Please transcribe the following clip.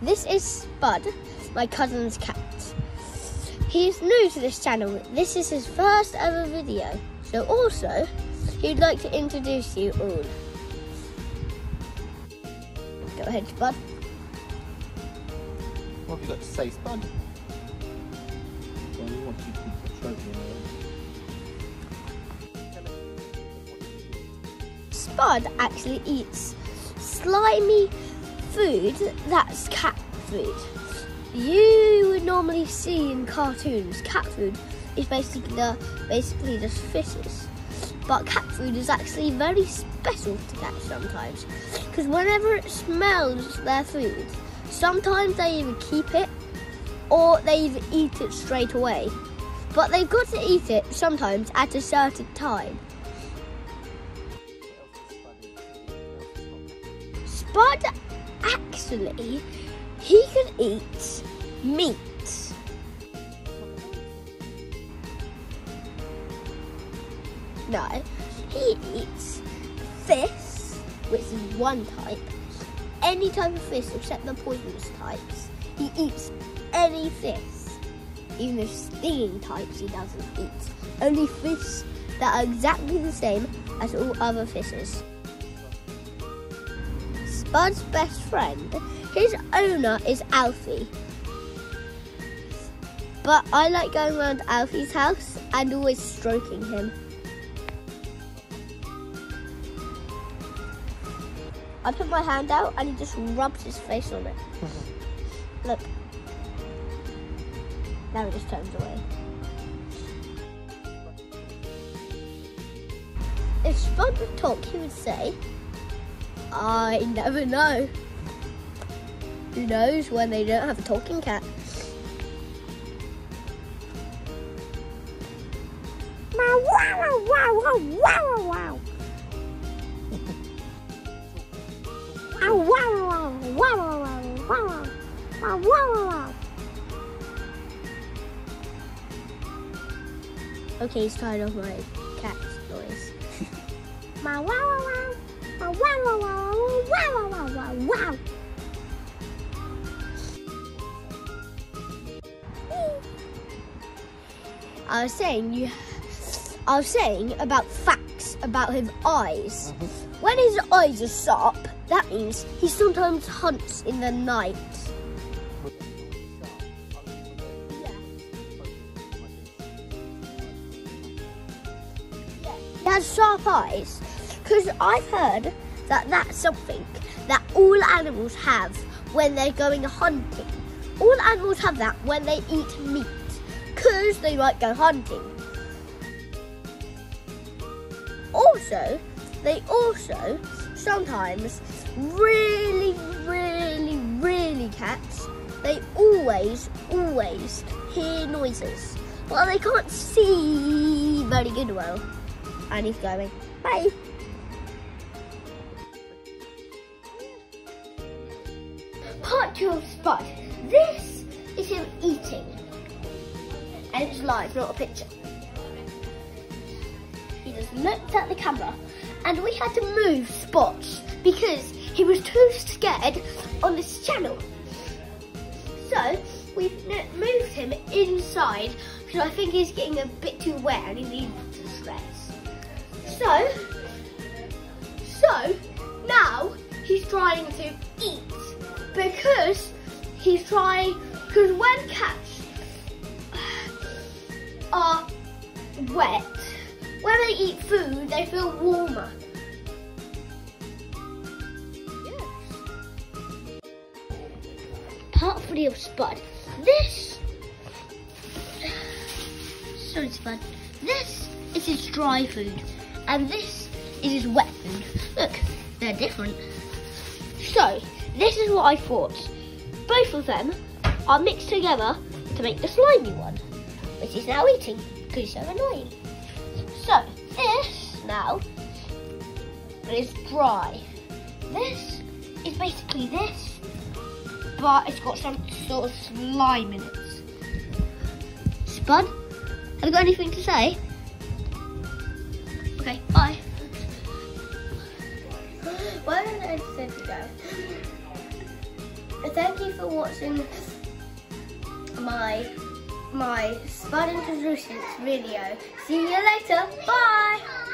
This is Spud, my cousin's cat. He is new to this channel. This is his first ever video. So also, he'd like to introduce you all. Go ahead, Spud. What have you got to say, Spud? Well, we want you to keep the trophy in. Spud actually eats slimy food that's cat food. You would normally see in cartoons cat food is basically just fishes, but cat food is actually very special to cats sometimes, because whenever it smells their food, sometimes they either keep it or they either eat it straight away, but they've got to eat it sometimes at a certain time. Spud actually, he can eat meat. No, he eats fish, which is one type. Any type of fish except the poisonous types. He eats any fish. Even the stinging types he doesn't eat. Only fish that are exactly the same as all other fishes. Spud's best friend, his owner is Alfie. But I like going around Alfie's house and always stroking him. I put my hand out and he just rubs his face on it. Look. Now he just turns away. If Spud would talk, he would say, I never know. Who knows when they don't have a talking cat? Wow, wow, wow, wow, wow, wow. Wow, wow, wow, wow, wow, wow. Okay, he's tired of my cat's noise. Wow, wow, wow, wow, wow, wow, wow, wow, wow. I was saying about facts about his eyes. When his eyes are sharp, that means he sometimes hunts in the night. He has sharp eyes, because I've heard that that's something that all animals have when they're going hunting. All animals have that when they eat meat, because they might go hunting. Also, they also sometimes really cats, they always hear noises, but they can't see very good well. And he's going, bye. Part 2 of Spud. This is him eating. And it's live, not a picture. He just looked at the camera and we had to move spots because he was too scared on this channel. So we've moved him inside because I think he's getting a bit too wet and he needs to stretch. So now he's trying to eat because when cats are wet, when they eat food, they feel warmer. Yes. Part 3 of Spud. Sorry, Spud. This is his dry food, and this is his wet food. Look, they're different. So, this is what I thought. Both of them are mixed together to make the slimy one, which he's now eating because he's so annoying. So, this now is dry. This is basically this, but it's got some sort of slime in it. Spud, have you got anything to say? Okay, bye. Where did I say to go? thank you for watching my Spud introductions video. See you later. Bye.